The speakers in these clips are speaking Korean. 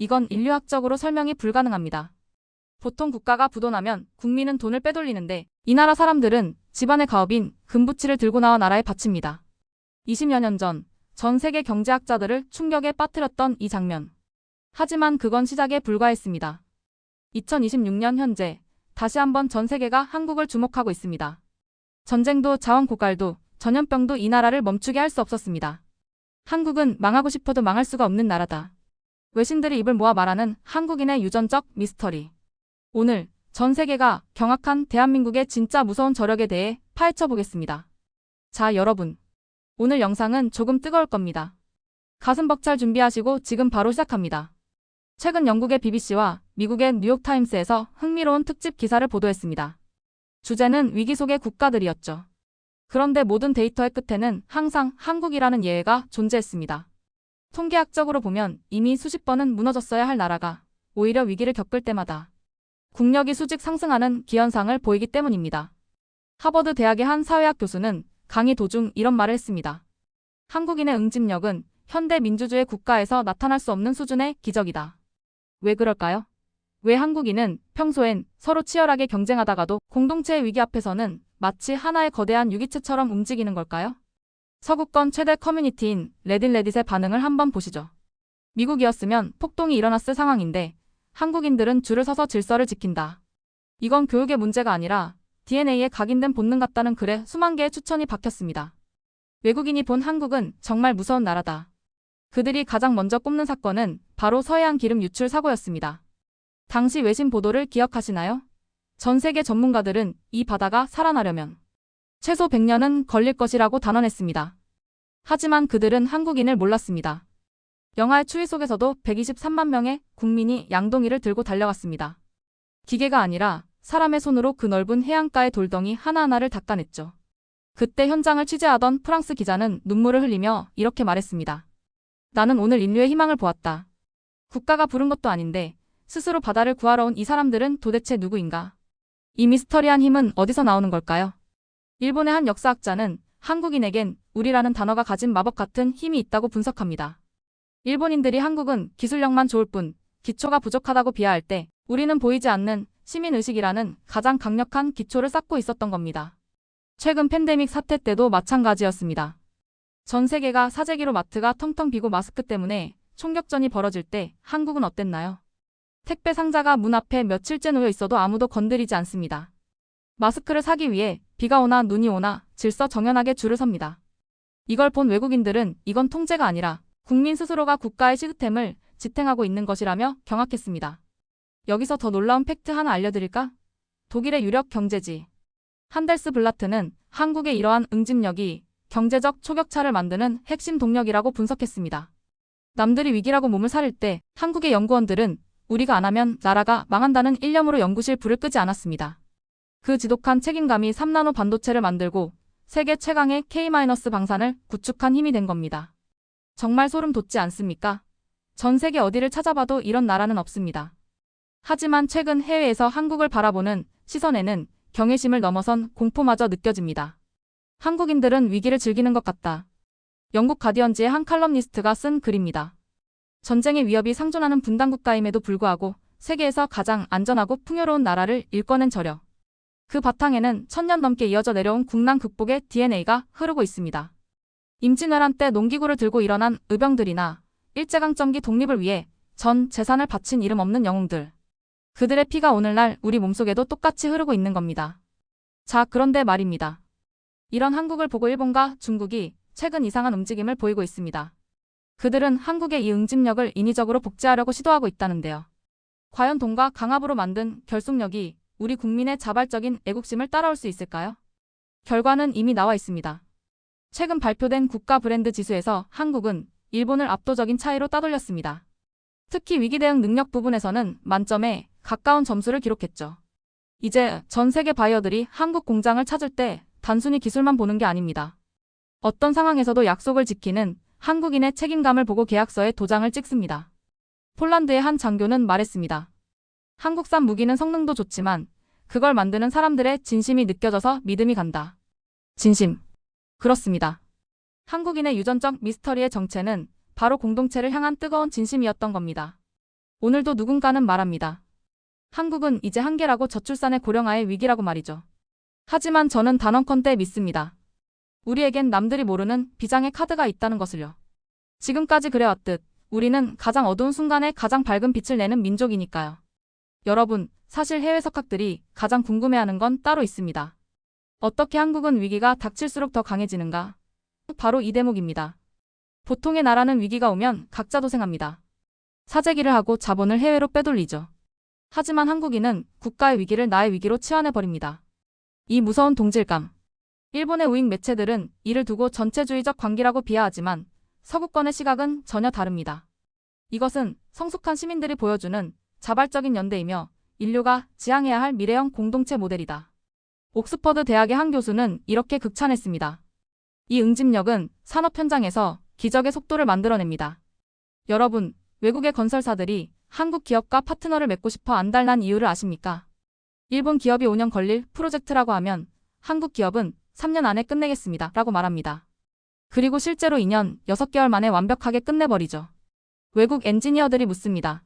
이건 인류학적으로 설명이 불가능합니다. 보통 국가가 부도나면 국민은 돈을 빼돌리는데 이 나라 사람들은 집안의 가업인 금부치를 들고 나와 나라에 바칩니다. 20여 년 전 세계 경제학자들을 충격에 빠뜨렸던 이 장면. 하지만 그건 시작에 불과했습니다. 2026년 현재 다시 한번 전 세계가 한국을 주목하고 있습니다. 전쟁도 자원 고갈도 전염병도 이 나라를 멈추게 할 수 없었습니다. 한국은 망하고 싶어도 망할 수가 없는 나라다. 외신들이 입을 모아 말하는 한국인의 유전적 미스터리. 오늘 전 세계가 경악한 대한민국의 진짜 무서운 저력에 대해 파헤쳐 보겠습니다. 자, 여러분. 오늘 영상은 조금 뜨거울 겁니다. 가슴 벅찰 준비하시고 지금 바로 시작합니다. 최근 영국의 BBC와 미국의 뉴욕타임스에서 흥미로운 특집 기사를 보도했습니다. 주제는 위기 속의 국가들이었죠. 그런데 모든 데이터의 끝에는 항상 한국이라는 예외가 존재했습니다. 통계학적으로 보면 이미 수십 번은 무너졌어야 할 나라가 오히려 위기를 겪을 때마다 국력이 수직 상승하는 기현상을 보이기 때문입니다. 하버드 대학의 한 사회학 교수는 강의 도중 이런 말을 했습니다. 한국인의 응집력은 현대 민주주의 국가에서 나타날 수 없는 수준의 기적이다. 왜 그럴까요? 왜 한국인은 평소엔 서로 치열하게 경쟁하다가도 공동체의 위기 앞에서는 마치 하나의 거대한 유기체처럼 움직이는 걸까요? 서구권 최대 커뮤니티인 레딧의 반응을 한번 보시죠. 미국이었으면 폭동이 일어났을 상황인데 한국인들은 줄을 서서 질서를 지킨다. 이건 교육의 문제가 아니라 DNA에 각인된 본능 같다는 글에 수만 개의 추천이 박혔습니다. 외국인이 본 한국은 정말 무서운 나라다. 그들이 가장 먼저 꼽는 사건은 바로 서해안 기름 유출 사고였습니다. 당시 외신 보도를 기억하시나요? 전 세계 전문가들은 이 바다가 살아나려면 최소 100년은 걸릴 것이라고 단언했습니다. 하지만 그들은 한국인을 몰랐습니다. 영하의 추위 속에서도 123만 명의 국민이 양동이를 들고 달려갔습니다. 기계가 아니라 사람의 손으로 그 넓은 해안가의 돌덩이 하나하나를 닦아냈죠. 그때 현장을 취재하던 프랑스 기자는 눈물을 흘리며 이렇게 말했습니다. 나는 오늘 인류의 희망을 보았다. 국가가 부른 것도 아닌데 스스로 바다를 구하러 온 이 사람들은 도대체 누구인가? 이 미스터리한 힘은 어디서 나오는 걸까요? 일본의 한 역사학자는 한국인에겐 우리라는 단어가 가진 마법 같은 힘이 있다고 분석합니다. 일본인들이 한국은 기술력만 좋을 뿐 기초가 부족하다고 비하할 때 우리는 보이지 않는 시민의식이라는 가장 강력한 기초를 쌓고 있었던 겁니다. 최근 팬데믹 사태 때도 마찬가지였습니다. 전 세계가 사재기로 마트가 텅텅 비고 마스크 때문에 총격전이 벌어질 때 한국은 어땠나요? 택배 상자가 문 앞에 며칠째 놓여 있어도 아무도 건드리지 않습니다. 마스크를 사기 위해 비가 오나 눈이 오나 질서정연하게 줄을 섭니다. 이걸 본 외국인들은 이건 통제가 아니라 국민 스스로가 국가의 시스템을 지탱하고 있는 것이라며 경악했습니다. 여기서 더 놀라운 팩트 하나 알려드릴까? 독일의 유력 경제지 한델스블라트는 한국의 이러한 응집력이 경제적 초격차를 만드는 핵심 동력이라고 분석했습니다. 남들이 위기라고 몸을 사릴 때 한국의 연구원들은 우리가 안 하면 나라가 망한다는 일념으로 연구실 불을 끄지 않았습니다. 그 지독한 책임감이 3나노 반도체를 만들고 세계 최강의 K-방산을 구축한 힘이 된 겁니다. 정말 소름 돋지 않습니까? 전 세계 어디를 찾아봐도 이런 나라는 없습니다. 하지만 최근 해외에서 한국을 바라보는 시선에는 경외심을 넘어선 공포마저 느껴집니다. 한국인들은 위기를 즐기는 것 같다. 영국 가디언지의 한 칼럼니스트가 쓴 글입니다. 전쟁의 위협이 상존하는 분단국가임에도 불구하고 세계에서 가장 안전하고 풍요로운 나라를 일궈낸 저력. 그 바탕에는 1000년 넘게 이어져 내려온 국난 극복의 DNA가 흐르고 있습니다. 임진왜란 때 농기구를 들고 일어난 의병들이나 일제강점기 독립을 위해 전 재산을 바친 이름 없는 영웅들. 그들의 피가 오늘날 우리 몸속에도 똑같이 흐르고 있는 겁니다. 자, 그런데 말입니다. 이런 한국을 보고 일본과 중국이 최근 이상한 움직임을 보이고 있습니다. 그들은 한국의 이 응집력을 인위적으로 복제하려고 시도하고 있다는데요. 과연 돈과 강압으로 만든 결속력이 우리 국민의 자발적인 애국심을 따라올 수 있을까요? 결과는 이미 나와 있습니다. 최근 발표된 국가 브랜드 지수에서 한국은 일본을 압도적인 차이로 따돌렸습니다. 특히 위기 대응 능력 부분에서는 만점에 가까운 점수를 기록했죠. 이제 전 세계 바이어들이 한국 공장을 찾을 때 단순히 기술만 보는 게 아닙니다. 어떤 상황에서도 약속을 지키는 한국인의 책임감을 보고 계약서에 도장을 찍습니다. 폴란드의 한 장교는 말했습니다. 한국산 무기는 성능도 좋지만 그걸 만드는 사람들의 진심이 느껴져서 믿음이 간다. 진심. 그렇습니다. 한국인의 유전적 미스터리의 정체는 바로 공동체를 향한 뜨거운 진심이었던 겁니다. 오늘도 누군가는 말합니다. 한국은 이제 한계라고 저출산의 고령화의 위기라고 말이죠. 하지만 저는 단언컨대 믿습니다. 우리에겐 남들이 모르는 비장의 카드가 있다는 것을요. 지금까지 그래왔듯 우리는 가장 어두운 순간에 가장 밝은 빛을 내는 민족이니까요. 여러분, 사실 해외 석학들이 가장 궁금해하는 건 따로 있습니다. 어떻게 한국은 위기가 닥칠수록 더 강해지는가? 바로 이 대목입니다. 보통의 나라는 위기가 오면 각자 도생합니다. 사재기를 하고 자본을 해외로 빼돌리죠. 하지만 한국인은 국가의 위기를 나의 위기로 치환해버립니다. 이 무서운 동질감. 일본의 우익 매체들은 이를 두고 전체주의적 광기라고 비하하지만 서구권의 시각은 전혀 다릅니다. 이것은 성숙한 시민들이 보여주는 자발적인 연대이며 인류가 지향해야 할 미래형 공동체 모델이다. 옥스퍼드 대학의 한 교수는 이렇게 극찬했습니다. 이 응집력은 산업 현장에서 기적의 속도를 만들어냅니다. 여러분, 외국의 건설사들이 한국 기업과 파트너를 맺고 싶어 안달난 이유를 아십니까? 일본 기업이 5년 걸릴 프로젝트라고 하면 한국 기업은 3년 안에 끝내겠습니다. 라고 말합니다. 그리고 실제로 2년 6개월 만에 완벽하게 끝내버리죠. 외국 엔지니어들이 묻습니다.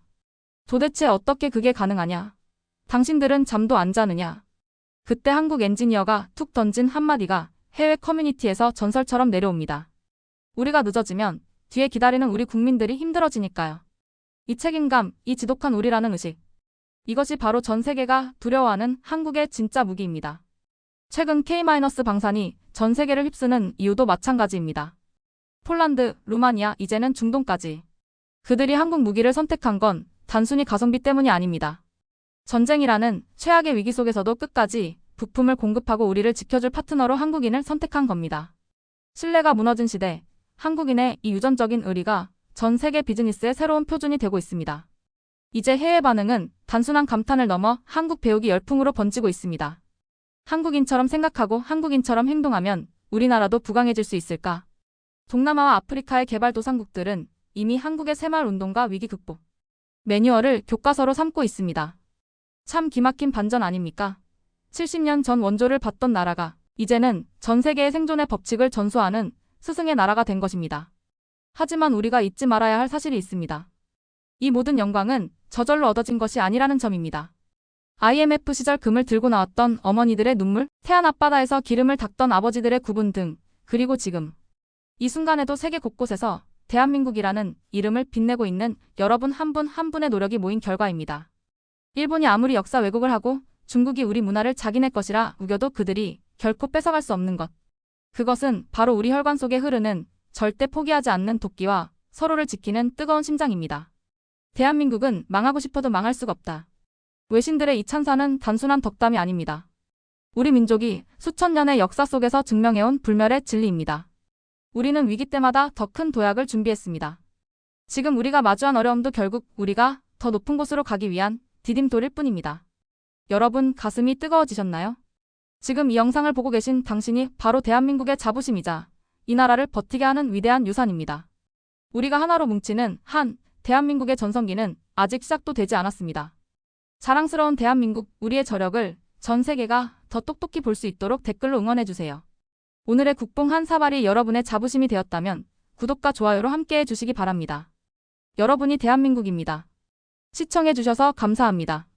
도대체 어떻게 그게 가능하냐? 당신들은 잠도 안 자느냐? 그때 한국 엔지니어가 툭 던진 한마디가 해외 커뮤니티에서 전설처럼 내려옵니다. 우리가 늦어지면 뒤에 기다리는 우리 국민들이 힘들어지니까요. 이 책임감, 이 지독한 우리라는 의식. 이것이 바로 전 세계가 두려워하는 한국의 진짜 무기입니다. 최근 K-방산이 전 세계를 휩쓰는 이유도 마찬가지입니다. 폴란드, 루마니아, 이제는 중동까지. 그들이 한국 무기를 선택한 건 단순히 가성비 때문이 아닙니다. 전쟁이라는 최악의 위기 속에서도 끝까지 부품을 공급하고 우리를 지켜줄 파트너로 한국인을 선택한 겁니다. 신뢰가 무너진 시대, 한국인의 이 유전적인 의리가 전 세계 비즈니스의 새로운 표준이 되고 있습니다. 이제 해외 반응은 단순한 감탄을 넘어 한국 배우기 열풍으로 번지고 있습니다. 한국인처럼 생각하고 한국인처럼 행동하면 우리나라도 부강해질 수 있을까? 동남아와 아프리카의 개발도상국들은 이미 한국의 새마을 운동과 위기 극복 매뉴얼을 교과서로 삼고 있습니다. 참 기막힌 반전 아닙니까? 70년 전 원조를 받던 나라가 이제는 전 세계의 생존의 법칙을 전수하는 스승의 나라가 된 것입니다. 하지만 우리가 잊지 말아야 할 사실이 있습니다. 이 모든 영광은 저절로 얻어진 것이 아니라는 점입니다. IMF 시절 금을 들고 나왔던 어머니들의 눈물, 태안 앞바다에서 기름을 닦던 아버지들의 구분 등, 그리고 지금 이 순간에도 세계 곳곳에서 대한민국이라는 이름을 빛내고 있는 여러분 한 분 한 분의 노력이 모인 결과입니다. 일본이 아무리 역사 왜곡을 하고 중국이 우리 문화를 자기네 것이라 우겨도 그들이 결코 뺏어갈 수 없는 것. 그것은 바로 우리 혈관 속에 흐르는 절대 포기하지 않는 도끼와 서로를 지키는 뜨거운 심장입니다. 대한민국은 망하고 싶어도 망할 수가 없다. 외신들의 이 찬사는 단순한 덕담이 아닙니다. 우리 민족이 수천 년의 역사 속에서 증명해온 불멸의 진리입니다. 우리는 위기 때마다 더 큰 도약을 준비했습니다. 지금 우리가 마주한 어려움도 결국 우리가 더 높은 곳으로 가기 위한 디딤돌일 뿐입니다. 여러분 가슴이 뜨거워지셨나요? 지금 이 영상을 보고 계신 당신이 바로 대한민국의 자부심이자 이 나라를 버티게 하는 위대한 유산입니다. 우리가 하나로 뭉치는 한 대한민국의 전성기는 아직 시작도 되지 않았습니다. 자랑스러운 대한민국, 우리의 저력을 전 세계가 더 똑똑히 볼 수 있도록 댓글로 응원해주세요. 오늘의 국뽕 한 사발이 여러분의 자부심이 되었다면 구독과 좋아요로 함께해 주시기 바랍니다. 여러분이 대한민국입니다. 시청해주셔서 감사합니다.